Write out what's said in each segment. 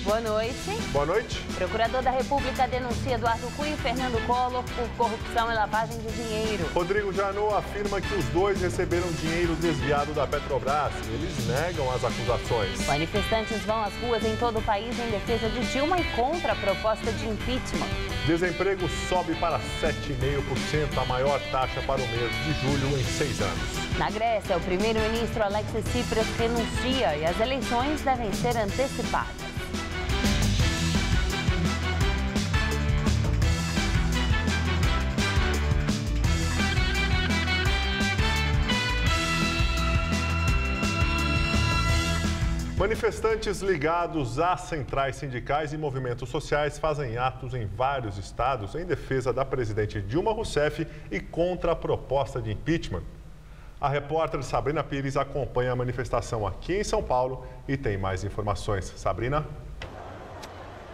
Boa noite. Boa noite. Procurador da República denuncia Eduardo Cunha e Fernando Collor por corrupção e lavagem de dinheiro. Rodrigo Janot afirma que os dois receberam dinheiro desviado da Petrobras e eles negam as acusações. Manifestantes vão às ruas em todo o país em defesa de Dilma e contra a proposta de impeachment. Desemprego sobe para 7,5%, a maior taxa para o mês de julho em 6 anos. Na Grécia, o primeiro-ministro Alexis Tsipras renuncia e as eleições devem ser antecipadas. Manifestantes ligados às centrais sindicais e movimentos sociais fazem atos em vários estados em defesa da presidente Dilma Rousseff e contra a proposta de impeachment. A repórter Sabrina Pires acompanha a manifestação aqui em São Paulo e tem mais informações. Sabrina?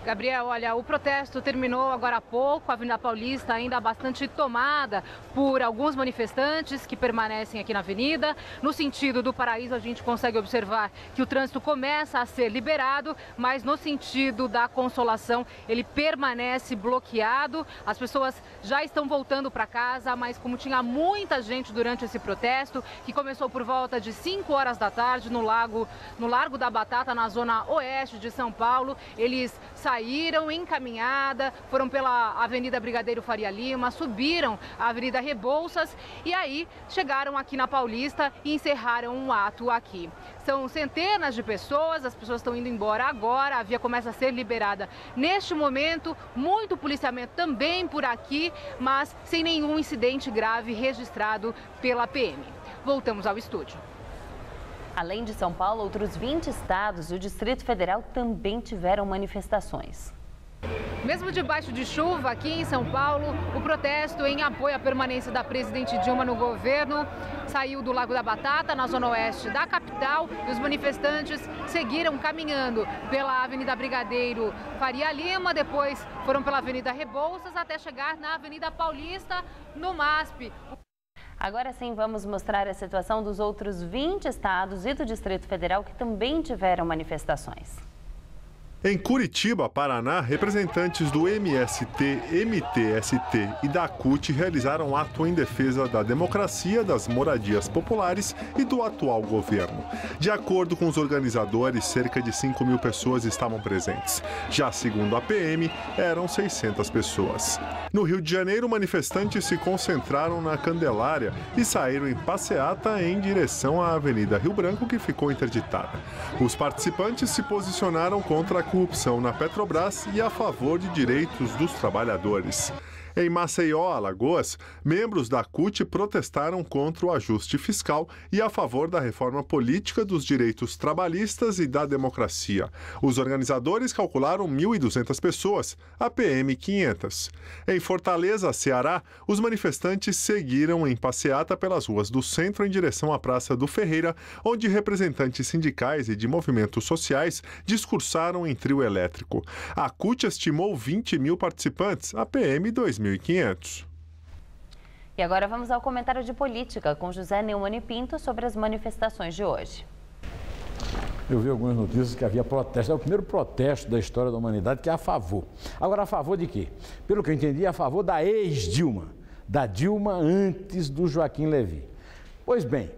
Gabriel, olha, o protesto terminou agora há pouco, a Avenida Paulista ainda bastante tomada por alguns manifestantes que permanecem aqui na avenida. No sentido do Paraíso, a gente consegue observar que o trânsito começa a ser liberado, mas no sentido da Consolação, ele permanece bloqueado. As pessoas já estão voltando para casa, mas como tinha muita gente durante esse protesto, que começou por volta de 5 horas da tarde no Largo da Batata, na zona oeste de São Paulo, eles saíram em caminhada, foram pela Avenida Brigadeiro Faria Lima, subiram a Avenida Rebouças e aí chegaram aqui na Paulista e encerraram um ato aqui. São centenas de pessoas, as pessoas estão indo embora agora, a via começa a ser liberada neste momento, muito policiamento também por aqui, mas sem nenhum incidente grave registrado pela PM. Voltamos ao estúdio. Além de São Paulo, outros 20 estados e o Distrito Federal também tiveram manifestações. Mesmo debaixo de chuva, aqui em São Paulo, o protesto em apoio à permanência da presidente Dilma no governo saiu do Largo da Batata, na zona oeste da capital, e os manifestantes seguiram caminhando pela Avenida Brigadeiro Faria Lima, depois foram pela Avenida Rebouças até chegar na Avenida Paulista, no MASP. Agora sim, vamos mostrar a situação dos outros 20 estados e do Distrito Federal que também tiveram manifestações. Em Curitiba, Paraná, representantes do MST, MTST e da CUT realizaram ato em defesa da democracia, das moradias populares e do atual governo. De acordo com os organizadores, cerca de 5.000 pessoas estavam presentes. Já segundo a PM, eram 600 pessoas. No Rio de Janeiro, manifestantes se concentraram na Candelária e saíram em passeata em direção à Avenida Rio Branco, que ficou interditada. Os participantes se posicionaram contra a corrupção na Petrobras e a favor de direitos dos trabalhadores. Em Maceió, Alagoas, membros da CUT protestaram contra o ajuste fiscal e a favor da reforma política dos direitos trabalhistas e da democracia. Os organizadores calcularam 1.200 pessoas, a PM 500. Em Fortaleza, Ceará, os manifestantes seguiram em passeata pelas ruas do centro em direção à Praça do Ferreira, onde representantes sindicais e de movimentos sociais discursaram em trio elétrico. A CUT estimou 20.000 participantes, a PM 2.500. E agora vamos ao comentário de política com José Neumann e Pinto sobre as manifestações de hoje. Eu vi algumas notícias que havia protesto, é o primeiro protesto da história da humanidade que é a favor. Agora, a favor de quê? Pelo que eu entendi, é a favor da ex-Dilma, da Dilma antes do Joaquim Levy. Pois bem,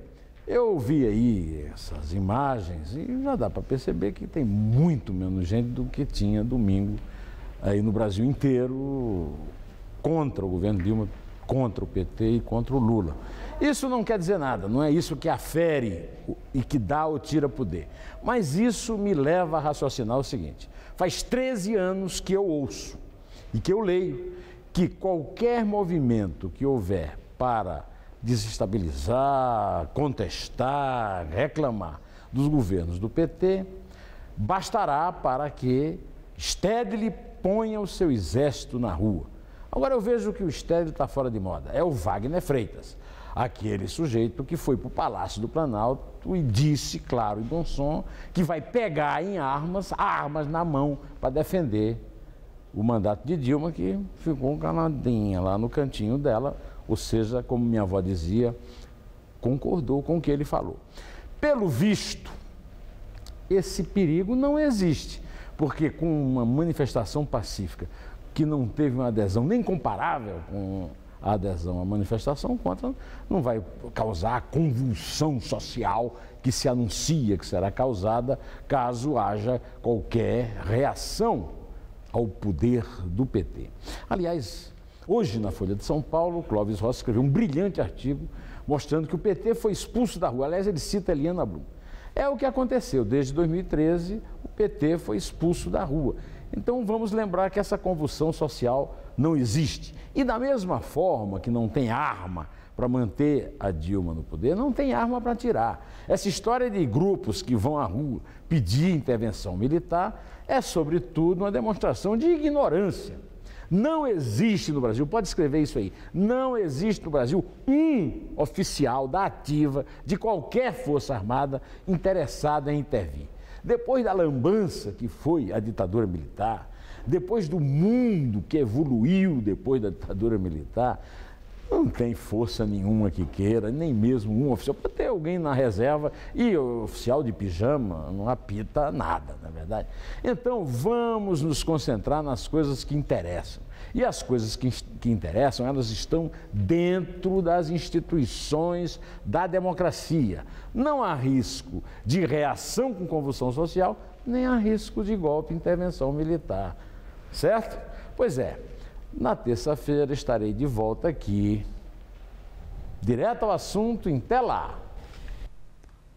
eu vi aí essas imagens e já dá para perceber que tem muito menos gente do que tinha domingo aí no Brasil inteiro, contra o governo Dilma, contra o PT e contra o Lula. Isso não quer dizer nada, não é isso que afere e que dá ou tira poder. Mas isso me leva a raciocinar o seguinte: faz 13 anos que eu ouço e que eu leio que qualquer movimento que houver para desestabilizar, contestar, reclamar dos governos do PT, bastará para que Stedley ponha o seu exército na rua. Agora eu vejo que o Stedley está fora de moda, é o Wagner Freitas, aquele sujeito que foi para o Palácio do Planalto e disse, claro e bom som, que vai pegar em armas na mão para defender o mandato de Dilma, que ficou caladinha lá no cantinho dela, ou seja, como minha avó dizia, concordou com o que ele falou. Pelo visto, esse perigo não existe, porque com uma manifestação pacífica que não teve uma adesão nem comparável com a adesão à manifestação contra, não vai causar a convulsão social que se anuncia que será causada caso haja qualquer reação ao poder do PT. Aliás, hoje na Folha de São Paulo, Clóvis Rossi escreveu um brilhante artigo mostrando que o PT foi expulso da rua. Aliás, ele cita Eliana Brum. É o que aconteceu. Desde 2013, o PT foi expulso da rua. Então, vamos lembrar que essa convulsão social não existe. E da mesma forma que não tem arma para manter a Dilma no poder, não tem arma para tirar. Essa história de grupos que vão à rua pedir intervenção militar é, sobretudo, uma demonstração de ignorância. Não existe no Brasil, pode escrever isso aí, não existe no Brasil um oficial da ativa de qualquer força armada interessado em intervir. Depois da lambança que foi a ditadura militar, depois do mundo que evoluiu depois da ditadura militar, não tem força nenhuma que queira, nem mesmo um oficial. Pode ter alguém na reserva e o oficial de pijama não apita nada, na verdade. Então, vamos nos concentrar nas coisas que interessam. E as coisas que interessam, elas estão dentro das instituições da democracia. Não há risco de reação com convulsão social, nem há risco de golpe e intervenção militar. Certo? Pois é. Na terça-feira estarei de volta aqui, direto ao assunto, até lá.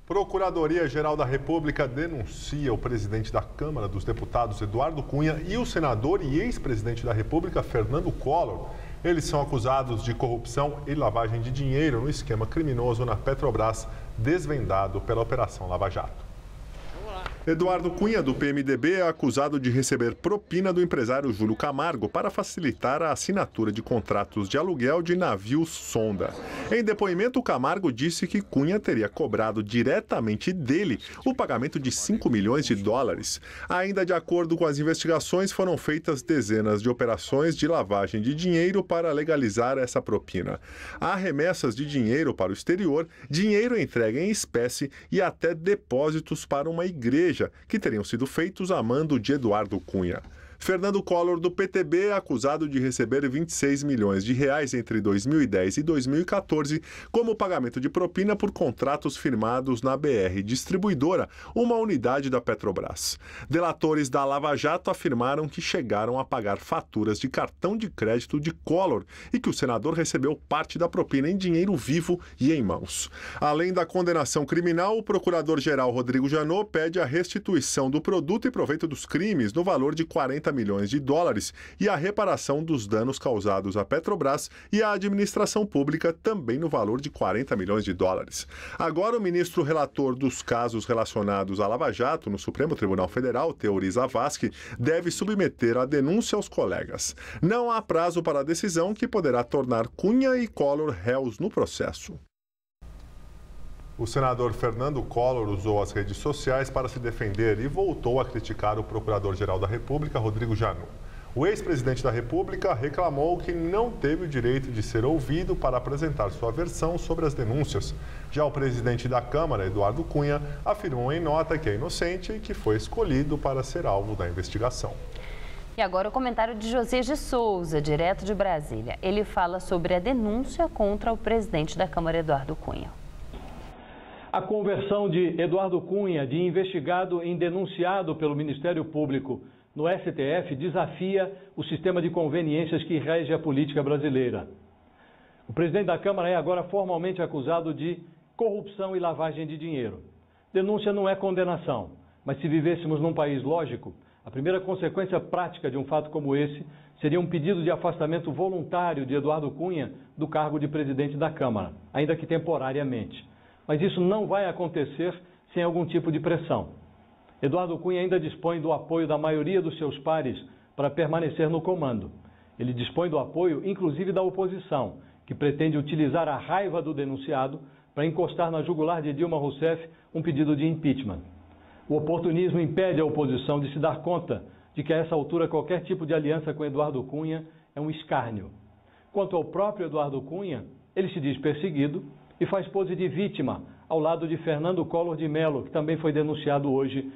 Procuradoria-Geral da República denuncia o presidente da Câmara dos Deputados, Eduardo Cunha, e o senador e ex-presidente da República, Fernando Collor. Eles são acusados de corrupção e lavagem de dinheiro no esquema criminoso na Petrobras, desvendado pela Operação Lava Jato. Eduardo Cunha, do PMDB, é acusado de receber propina do empresário Júlio Camargo para facilitar a assinatura de contratos de aluguel de navios sonda. Em depoimento, Camargo disse que Cunha teria cobrado diretamente dele o pagamento de 5 milhões de dólares. Ainda de acordo com as investigações, foram feitas dezenas de operações de lavagem de dinheiro para legalizar essa propina. Há remessas de dinheiro para o exterior, dinheiro entregue em espécie e até depósitos para uma igreja, que teriam sido feitos a mando de Eduardo Cunha. Fernando Collor, do PTB, é acusado de receber 26 milhões de reais entre 2010 e 2014 como pagamento de propina por contratos firmados na BR Distribuidora, uma unidade da Petrobras. Delatores da Lava Jato afirmaram que chegaram a pagar faturas de cartão de crédito de Collor e que o senador recebeu parte da propina em dinheiro vivo e em mãos. Além da condenação criminal, o procurador-geral Rodrigo Janot pede a restituição do produto e proveito dos crimes no valor de 40 milhões de dólares e a reparação dos danos causados à Petrobras e à administração pública também no valor de 40 milhões de dólares. Agora, o ministro relator dos casos relacionados à Lava Jato no Supremo Tribunal Federal, Teori Zavascki, deve submeter a denúncia aos colegas. Não há prazo para a decisão, que poderá tornar Cunha e Collor réus no processo. O senador Fernando Collor usou as redes sociais para se defender e voltou a criticar o procurador-geral da República, Rodrigo Janot. O ex-presidente da República reclamou que não teve o direito de ser ouvido para apresentar sua versão sobre as denúncias. Já o presidente da Câmara, Eduardo Cunha, afirmou em nota que é inocente e que foi escolhido para ser alvo da investigação. E agora o comentário de José de Souza, direto de Brasília. Ele fala sobre a denúncia contra o presidente da Câmara, Eduardo Cunha. A conversão de Eduardo Cunha de investigado em denunciado pelo Ministério Público no STF desafia o sistema de conveniências que rege a política brasileira. O presidente da Câmara é agora formalmente acusado de corrupção e lavagem de dinheiro. Denúncia não é condenação, mas se vivêssemos num país lógico, a primeira consequência prática de um fato como esse seria um pedido de afastamento voluntário de Eduardo Cunha do cargo de presidente da Câmara, ainda que temporariamente. Mas isso não vai acontecer sem algum tipo de pressão. Eduardo Cunha ainda dispõe do apoio da maioria dos seus pares para permanecer no comando. Ele dispõe do apoio, inclusive, da oposição, que pretende utilizar a raiva do denunciado para encostar na jugular de Dilma Rousseff um pedido de impeachment. O oportunismo impede a oposição de se dar conta de que, a essa altura, qualquer tipo de aliança com Eduardo Cunha é um escárnio. Quanto ao próprio Eduardo Cunha, ele se diz perseguido e faz pose de vítima ao lado de Fernando Collor de Mello, que também foi denunciado hoje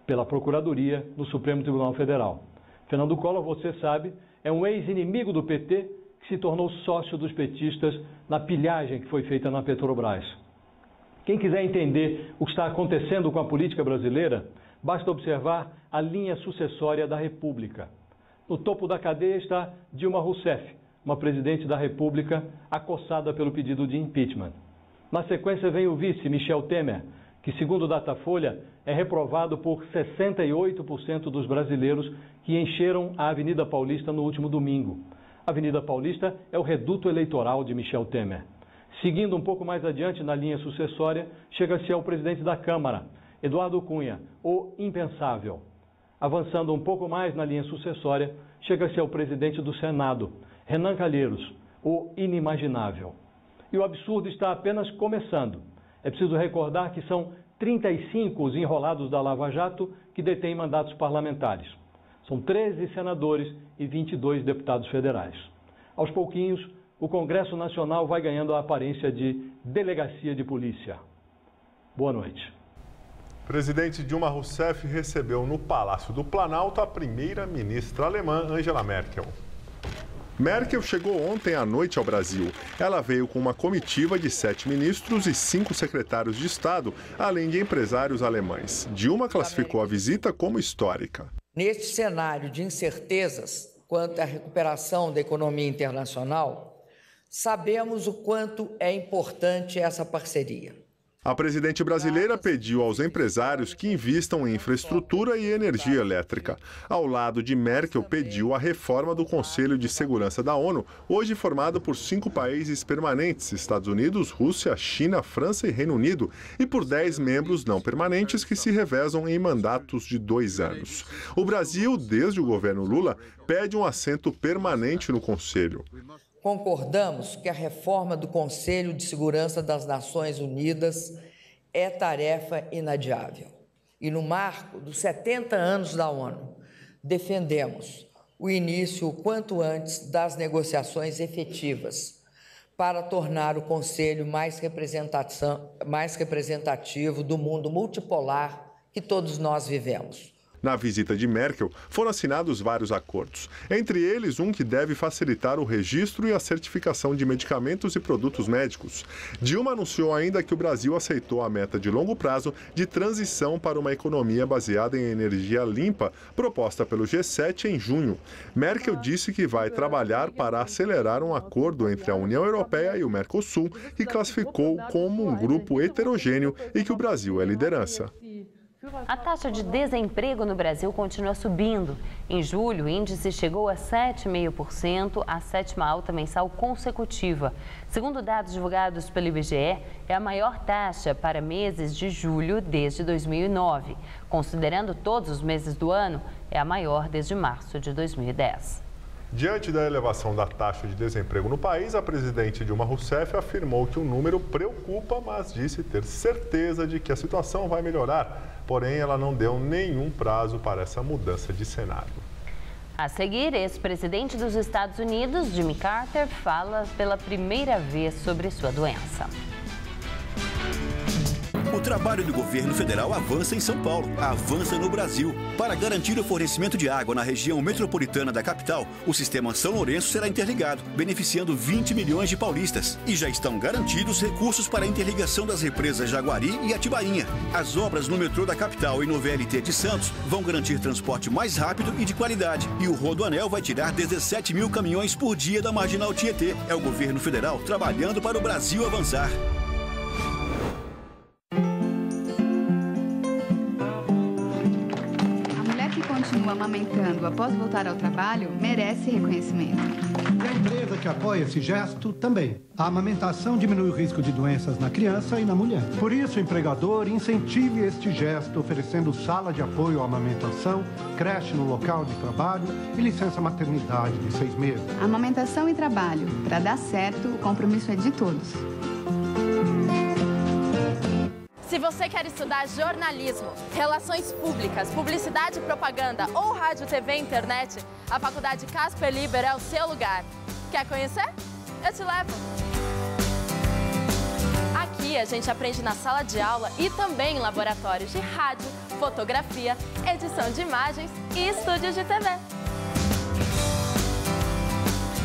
pela Procuradoria no Supremo Tribunal Federal. Fernando Collor, você sabe, é um ex-inimigo do PT que se tornou sócio dos petistas na pilhagem que foi feita na Petrobras. Quem quiser entender o que está acontecendo com a política brasileira, basta observar a linha sucessória da República. No topo da cadeia está Dilma Rousseff, uma presidente da República acossada pelo pedido de impeachment. Na sequência vem o vice, Michel Temer, que, segundo o Datafolha, é reprovado por 68% dos brasileiros que encheram a Avenida Paulista no último domingo. A Avenida Paulista é o reduto eleitoral de Michel Temer. Seguindo um pouco mais adiante na linha sucessória, chega-se ao presidente da Câmara, Eduardo Cunha, o impensável. Avançando um pouco mais na linha sucessória, chega-se ao presidente do Senado, Renan Calheiros, o inimaginável. E o absurdo está apenas começando. É preciso recordar que são 35 os enrolados da Lava Jato que detêm mandatos parlamentares. São 13 senadores e 22 deputados federais. Aos pouquinhos, o Congresso Nacional vai ganhando a aparência de delegacia de polícia. Boa noite. Presidente Dilma Rousseff recebeu no Palácio do Planalto a primeira-ministra alemã Angela Merkel. Merkel chegou ontem à noite ao Brasil. Ela veio com uma comitiva de 7 ministros e 5 secretários de Estado, além de empresários alemães. Dilma classificou a visita como histórica. Neste cenário de incertezas quanto à recuperação da economia internacional, sabemos o quanto é importante essa parceria. A presidente brasileira pediu aos empresários que invistam em infraestrutura e energia elétrica. Ao lado de Merkel, pediu a reforma do Conselho de Segurança da ONU, hoje formado por 5 países permanentes, Estados Unidos, Rússia, China, França e Reino Unido, e por 10 membros não permanentes que se revezam em mandatos de 2 anos. O Brasil, desde o governo Lula, pede um assento permanente no Conselho. Concordamos que a reforma do Conselho de Segurança das Nações Unidas é tarefa inadiável. E no marco dos 70 anos da ONU, defendemos o início o quanto antes das negociações efetivas para tornar o Conselho mais representativo do mundo multipolar que todos nós vivemos. Na visita de Merkel, foram assinados vários acordos, entre eles um que deve facilitar o registro e a certificação de medicamentos e produtos médicos. Dilma anunciou ainda que o Brasil aceitou a meta de longo prazo de transição para uma economia baseada em energia limpa, proposta pelo G7 em junho. Merkel disse que vai trabalhar para acelerar um acordo entre a União Europeia e o Mercosul, que classificou como um grupo heterogêneo e que o Brasil é liderança. A taxa de desemprego no Brasil continua subindo. Em julho, o índice chegou a 7,5%, a 7ª alta mensal consecutiva. Segundo dados divulgados pelo IBGE, é a maior taxa para meses de julho desde 2009. Considerando todos os meses do ano, é a maior desde março de 2010. Diante da elevação da taxa de desemprego no país, a presidente Dilma Rousseff afirmou que o número preocupa, mas disse ter certeza de que a situação vai melhorar. Porém, ela não deu nenhum prazo para essa mudança de cenário. A seguir, ex-presidente dos Estados Unidos, Jimmy Carter, fala pela primeira vez sobre sua doença. O trabalho do governo federal avança em São Paulo, avança no Brasil. Para garantir o fornecimento de água na região metropolitana da capital, o sistema São Lourenço será interligado, beneficiando 20 milhões de paulistas. E já estão garantidos recursos para a interligação das represas Jaguari e Atibainha. As obras no metrô da capital e no VLT de Santos vão garantir transporte mais rápido e de qualidade. E o Rodoanel vai tirar 17 mil caminhões por dia da Marginal Tietê. É o governo federal trabalhando para o Brasil avançar. Amamentando após voltar ao trabalho merece reconhecimento. E a empresa que apoia esse gesto também. A amamentação diminui o risco de doenças na criança e na mulher. Por isso, o empregador incentive este gesto oferecendo sala de apoio à amamentação, creche no local de trabalho e licença maternidade de 6 meses. Amamentação e trabalho. Para dar certo, o compromisso é de todos. Se você quer estudar jornalismo, relações públicas, publicidade e propaganda ou rádio, TV e internet, a Faculdade Casper Liber é o seu lugar. Quer conhecer? Eu te levo! Aqui Aqui a gente aprende na sala de aula e também em laboratórios de rádio, fotografia, edição de imagens e estúdios de TV.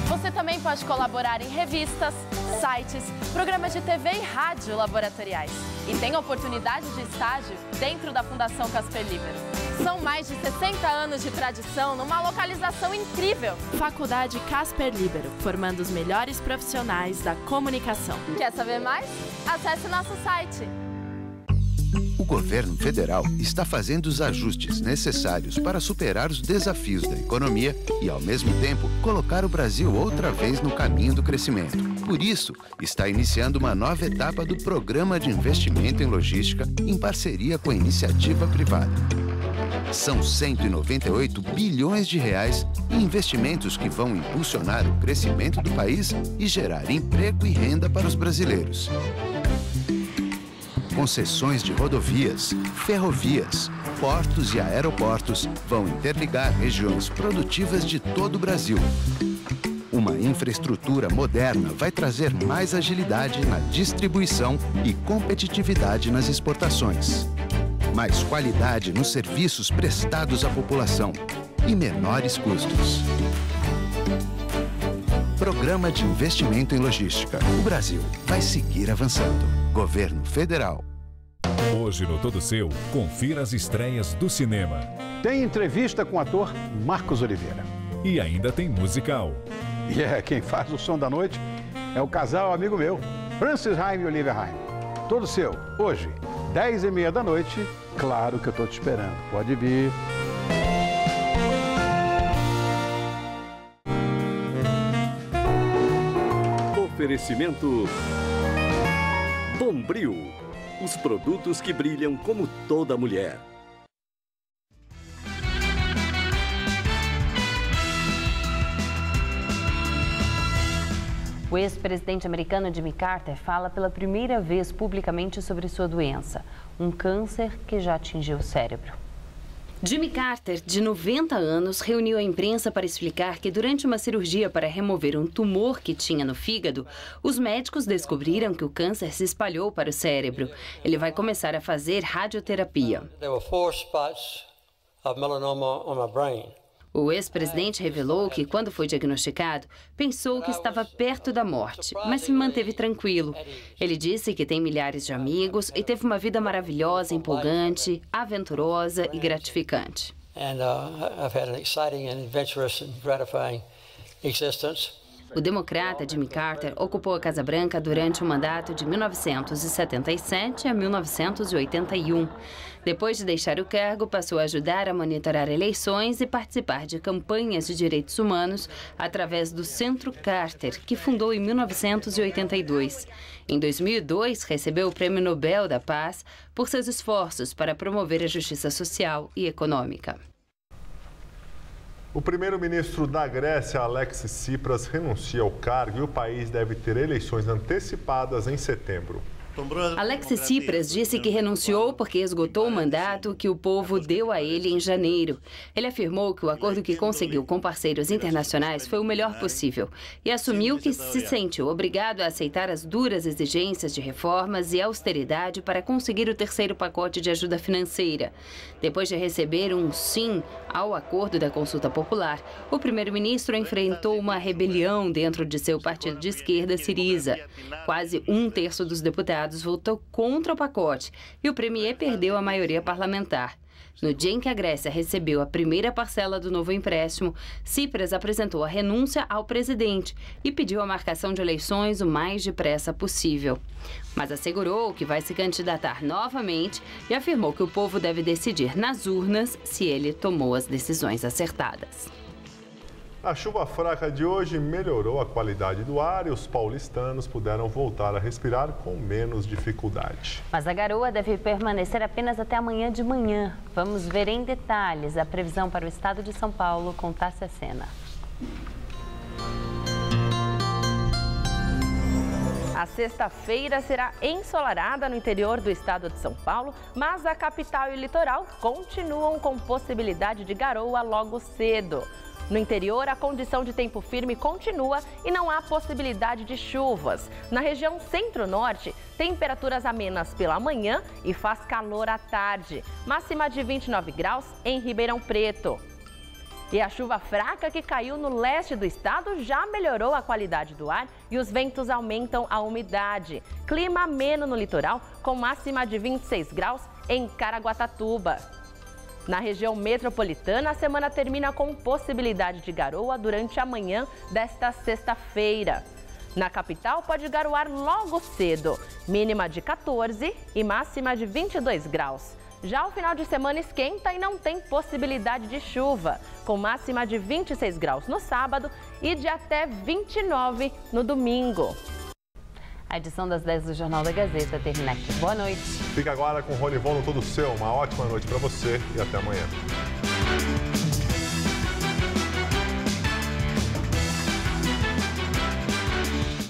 Você também pode colaborar em revistas, sites, programas de TV e rádio laboratoriais. E tem oportunidade de estágio dentro da Fundação Casper Libero. São mais de 60 anos de tradição numa localização incrível. Faculdade Casper Libero, formando os melhores profissionais da comunicação. Quer saber mais? Acesse nosso site. O governo federal está fazendo os ajustes necessários para superar os desafios da economia e, ao mesmo tempo, colocar o Brasil outra vez no caminho do crescimento. Por isso, está iniciando uma nova etapa do Programa de Investimento em Logística em parceria com a iniciativa privada. São 198 bilhões de reais em investimentos que vão impulsionar o crescimento do país e gerar emprego e renda para os brasileiros. Concessões de rodovias, ferrovias, portos e aeroportos vão interligar regiões produtivas de todo o Brasil. Uma infraestrutura moderna vai trazer mais agilidade na distribuição e competitividade nas exportações. Mais qualidade nos serviços prestados à população e menores custos. Programa de Investimento em Logística. O Brasil vai seguir avançando. Governo Federal. Hoje no Todo Seu, confira as estreias do cinema. Tem entrevista com o ator Marcos Oliveira. E ainda tem musical. E quem faz o som da noite é o casal amigo meu, Francis Haim e Olivia Haim. Todo Seu, hoje, 10h30 da noite. Claro que eu tô te esperando. Pode vir. Oferecimento Bombril, os produtos que brilham como toda mulher. O ex-presidente americano Jimmy Carter fala pela primeira vez publicamente sobre sua doença, um câncer que já atingiu o cérebro. Jimmy Carter, de 90 anos, reuniu a imprensa para explicar que durante uma cirurgia para remover um tumor que tinha no fígado, os médicos descobriram que o câncer se espalhou para o cérebro. Ele vai começar a fazer radioterapia. O ex-presidente revelou que, quando foi diagnosticado, pensou que estava perto da morte, mas se manteve tranquilo. Ele disse que tem milhares de amigos e teve uma vida maravilhosa, empolgante, aventurosa e gratificante. O democrata Jimmy Carter ocupou a Casa Branca durante o mandato de 1977 a 1981. Depois de deixar o cargo, passou a ajudar a monitorar eleições e participar de campanhas de direitos humanos através do Centro Carter, que fundou em 1982. Em 2002, recebeu o Prêmio Nobel da Paz por seus esforços para promover a justiça social e econômica. O primeiro-ministro da Grécia, Alexis Tsipras, renuncia ao cargo e o país deve ter eleições antecipadas em setembro. Alexis Tsipras disse que renunciou porque esgotou o mandato que o povo deu a ele em janeiro. Ele afirmou que o acordo que conseguiu com parceiros internacionais foi o melhor possível e assumiu que se sentiu obrigado a aceitar as duras exigências de reformas e austeridade para conseguir o terceiro pacote de ajuda financeira. Depois de receber um sim ao acordo da consulta popular, o primeiro-ministro enfrentou uma rebelião dentro de seu partido de esquerda, Syriza. Quase um terço dos deputados votou contra o pacote e o premier perdeu a maioria parlamentar. No dia em que a Grécia recebeu a primeira parcela do novo empréstimo, Tsipras apresentou a renúncia ao presidente e pediu a marcação de eleições o mais depressa possível. Mas assegurou que vai se candidatar novamente e afirmou que o povo deve decidir nas urnas se ele tomou as decisões acertadas. A chuva fraca de hoje melhorou a qualidade do ar e os paulistanos puderam voltar a respirar com menos dificuldade. Mas a garoa deve permanecer apenas até amanhã de manhã. Vamos ver em detalhes a previsão para o estado de São Paulo com Tássia Sena. A sexta-feira será ensolarada no interior do estado de São Paulo, mas a capital e o litoral continuam com possibilidade de garoa logo cedo. No interior, a condição de tempo firme continua e não há possibilidade de chuvas. Na região centro-norte, temperaturas amenas pela manhã e faz calor à tarde. Máxima de 29 graus em Ribeirão Preto. E a chuva fraca que caiu no leste do estado já melhorou a qualidade do ar e os ventos aumentam a umidade. Clima ameno no litoral, com máxima de 26 graus em Caraguatatuba. Na região metropolitana, a semana termina com possibilidade de garoa durante a manhã desta sexta-feira. Na capital, pode garoar logo cedo, mínima de 14 e máxima de 22 graus. Já o final de semana esquenta e não tem possibilidade de chuva, com máxima de 26 graus no sábado e de até 29 no domingo. A edição das 10 do Jornal da Gazeta termina aqui. Boa noite. Fica agora com o Ronivon no Todo Seu. Uma ótima noite para você e até amanhã.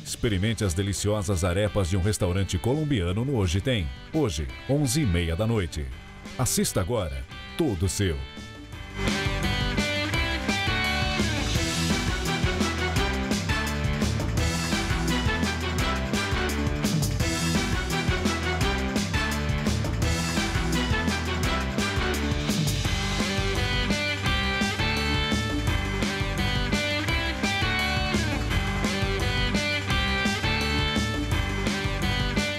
Experimente as deliciosas arepas de um restaurante colombiano no Hoje Tem. Hoje, 11h30 da noite. Assista agora Todo Seu.